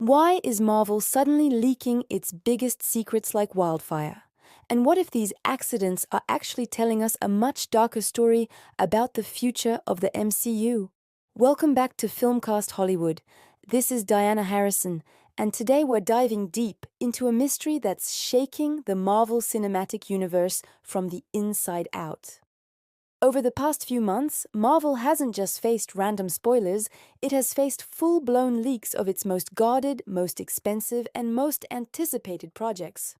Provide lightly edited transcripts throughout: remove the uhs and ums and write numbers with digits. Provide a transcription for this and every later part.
Why is Marvel suddenly leaking its biggest secrets like wildfire? And what if these accidents are actually telling us a much darker story about the future of the MCU? Welcome back to Filmcast Hollywood. This is Diana Harrison, and today we're diving deep into a mystery that's shaking the Marvel Cinematic Universe from the inside out. Over the past few months, Marvel hasn't just faced random spoilers, it has faced full-blown leaks of its most guarded, most expensive, and most anticipated projects.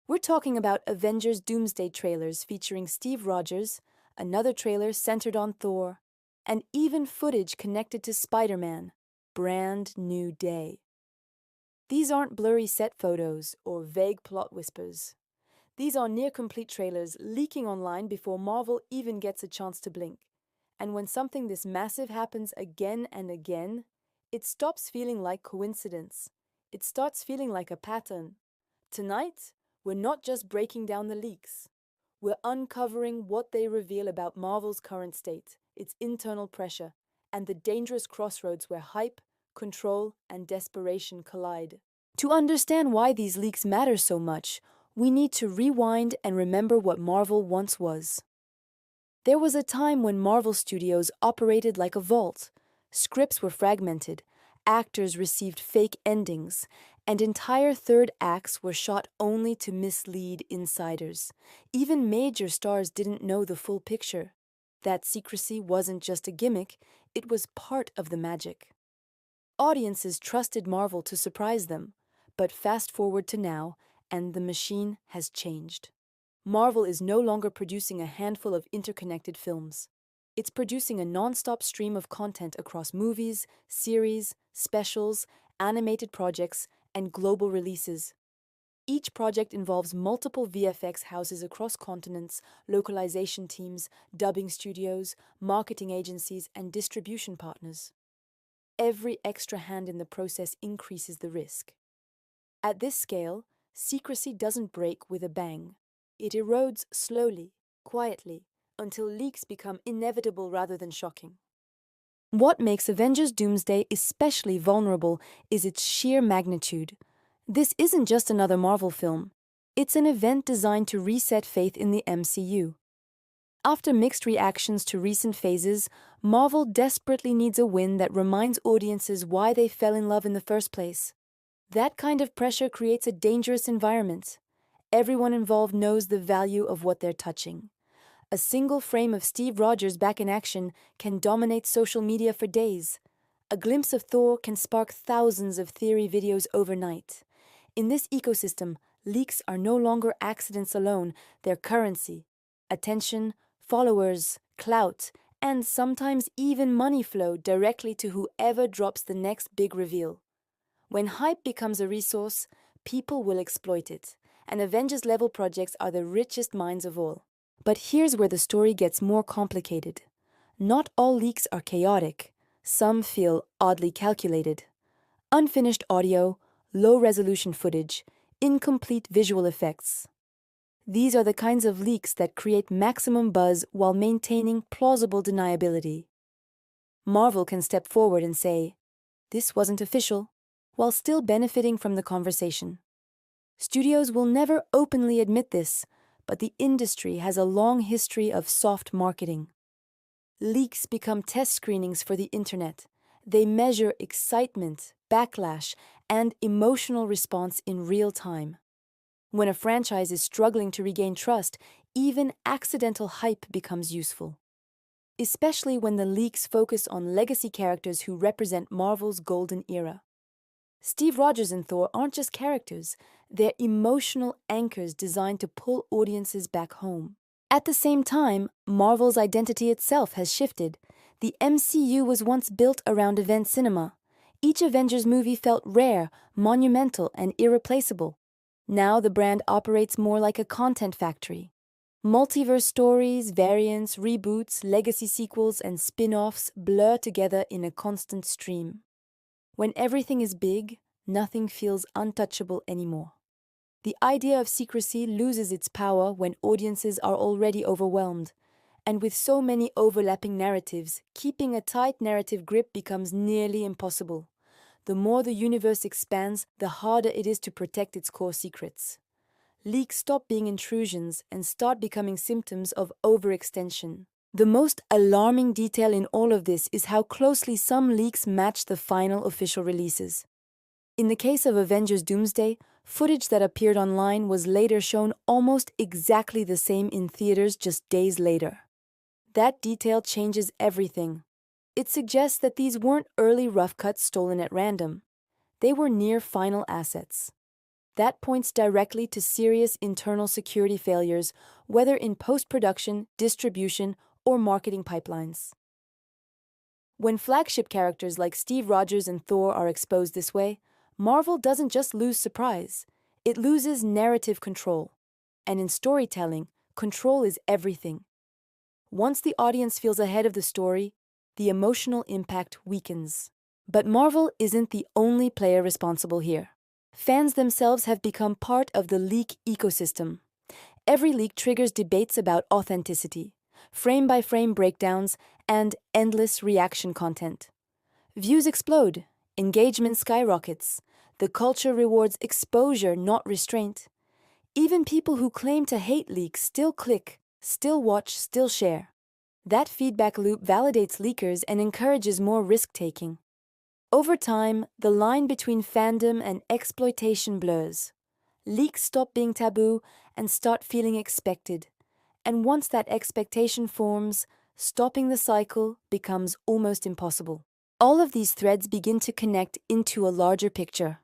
We're talking about Avengers Doomsday trailers featuring Steve Rogers, another trailer centered on Thor, and even footage connected to Spider-Man, Brand New Day. These aren't blurry set photos or vague plot whispers. These are near-complete trailers leaking online before Marvel even gets a chance to blink. And when something this massive happens again and again, it stops feeling like coincidence. It starts feeling like a pattern. Tonight, we're not just breaking down the leaks. We're uncovering what they reveal about Marvel's current state, its internal pressure, and the dangerous crossroads where hype, control, and desperation collide. To understand why these leaks matter so much, we need to rewind and remember what Marvel once was. There was a time when Marvel Studios operated like a vault. Scripts were fragmented, actors received fake endings, and entire third acts were shot only to mislead insiders. Even major stars didn't know the full picture. That secrecy wasn't just a gimmick, it was part of the magic. Audiences trusted Marvel to surprise them, but fast forward to now, and the machine has changed. Marvel is no longer producing a handful of interconnected films. It's producing a non-stop stream of content across movies, series, specials, animated projects, and global releases. Each project involves multiple VFX houses across continents, localization teams, dubbing studios, marketing agencies, and distribution partners. Every extra hand in the process increases the risk. At this scale, secrecy doesn't break with a bang. It erodes slowly, quietly, until leaks become inevitable rather than shocking. What makes Avengers Doomsday especially vulnerable is its sheer magnitude. This isn't just another Marvel film. It's an event designed to reset faith in the MCU. After mixed reactions to recent phases, Marvel desperately needs a win that reminds audiences why they fell in love in the first place. That kind of pressure creates a dangerous environment. Everyone involved knows the value of what they're touching. A single frame of Steve Rogers back in action can dominate social media for days. A glimpse of Thor can spark thousands of theory videos overnight. In this ecosystem, leaks are no longer accidents alone, they're currency. Attention, followers, clout, and sometimes even money flow directly to whoever drops the next big reveal. When hype becomes a resource, people will exploit it, and Avengers-level projects are the richest mines of all. But here's where the story gets more complicated. Not all leaks are chaotic. Some feel oddly calculated. Unfinished audio, low-resolution footage, incomplete visual effects. These are the kinds of leaks that create maximum buzz while maintaining plausible deniability. Marvel can step forward and say, "This wasn't official," while still benefiting from the conversation. Studios will never openly admit this, but the industry has a long history of soft marketing. Leaks become test screenings for the internet. They measure excitement, backlash, and emotional response in real time. When a franchise is struggling to regain trust, even accidental hype becomes useful. Especially when the leaks focus on legacy characters who represent Marvel's golden era. Steve Rogers and Thor aren't just characters, they're emotional anchors designed to pull audiences back home. At the same time, Marvel's identity itself has shifted. The MCU was once built around event cinema. Each Avengers movie felt rare, monumental, and irreplaceable. Now the brand operates more like a content factory. Multiverse stories, variants, reboots, legacy sequels, and spin-offs blur together in a constant stream. When everything is big, nothing feels untouchable anymore. The idea of secrecy loses its power when audiences are already overwhelmed. And with so many overlapping narratives, keeping a tight narrative grip becomes nearly impossible. The more the universe expands, the harder it is to protect its core secrets. Leaks stop being intrusions and start becoming symptoms of overextension. The most alarming detail in all of this is how closely some leaks match the final official releases. In the case of Avengers Doomsday, footage that appeared online was later shown almost exactly the same in theaters just days later. That detail changes everything. It suggests that these weren't early rough cuts stolen at random. They were near final assets. That points directly to serious internal security failures, whether in post-production, distribution, or marketing pipelines. When flagship characters like Steve Rogers and Thor are exposed this way, Marvel doesn't just lose surprise, it loses narrative control. And in storytelling, control is everything. Once the audience feels ahead of the story, the emotional impact weakens. But Marvel isn't the only player responsible here. Fans themselves have become part of the leak ecosystem. Every leak triggers debates about authenticity, frame-by-frame breakdowns, and endless reaction content. Views explode, engagement skyrockets, the culture rewards exposure, not restraint. Even people who claim to hate leaks still click, still watch, still share. That feedback loop validates leakers and encourages more risk-taking. Over time, the line between fandom and exploitation blurs. Leaks stop being taboo and start feeling expected. And once that expectation forms, stopping the cycle becomes almost impossible. All of these threads begin to connect into a larger picture.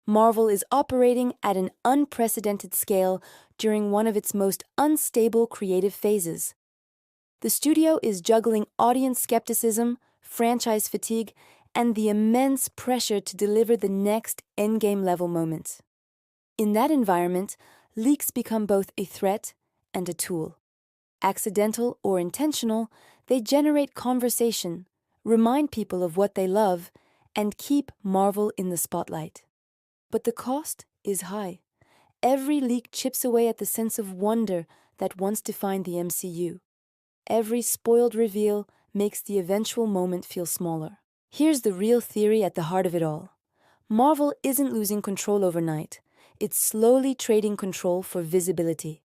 Marvel is operating at an unprecedented scale during one of its most unstable creative phases. The studio is juggling audience skepticism, franchise fatigue, and the immense pressure to deliver the next endgame-level moment. In that environment, leaks become both a threat and a tool. Accidental or intentional, they generate conversation, remind people of what they love, and keep Marvel in the spotlight. But the cost is high. Every leak chips away at the sense of wonder that once defined the MCU. Every spoiled reveal makes the eventual moment feel smaller. Here's the real theory at the heart of it all. Marvel isn't losing control overnight. It's slowly trading control for visibility.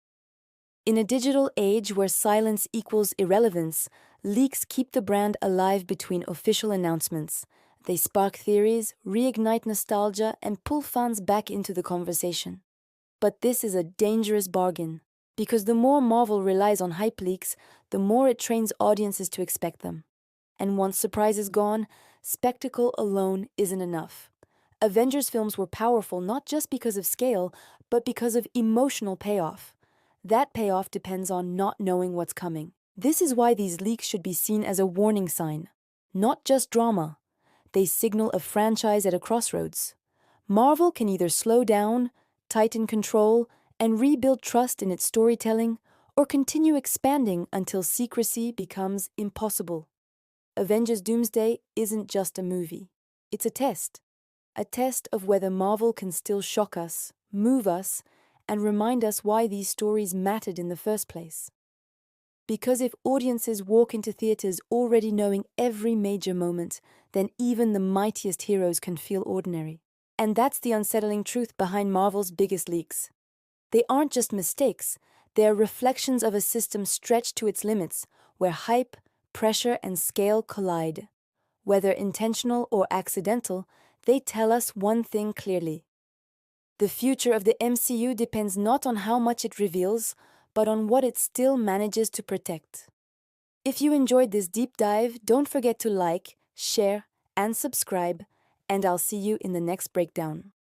In a digital age where silence equals irrelevance, leaks keep the brand alive between official announcements. They spark theories, reignite nostalgia, and pull fans back into the conversation. But this is a dangerous bargain, because the more Marvel relies on hype leaks, the more it trains audiences to expect them. And once surprise is gone, spectacle alone isn't enough. Avengers films were powerful not just because of scale, but because of emotional payoff. That payoff depends on not knowing what's coming. This is why these leaks should be seen as a warning sign, not just drama. They signal a franchise at a crossroads. Marvel can either slow down, tighten control, and rebuild trust in its storytelling, or continue expanding until secrecy becomes impossible. Avengers Doomsday isn't just a movie. It's a test of whether Marvel can still shock us, move us, and remind us why these stories mattered in the first place. Because if audiences walk into theaters already knowing every major moment, then even the mightiest heroes can feel ordinary. And that's the unsettling truth behind Marvel's biggest leaks. They aren't just mistakes, they are reflections of a system stretched to its limits, where hype, pressure, and scale collide. Whether intentional or accidental, they tell us one thing clearly. The future of the MCU depends not on how much it reveals, but on what it still manages to protect. If you enjoyed this deep dive, don't forget to like, share, and subscribe, and I'll see you in the next breakdown.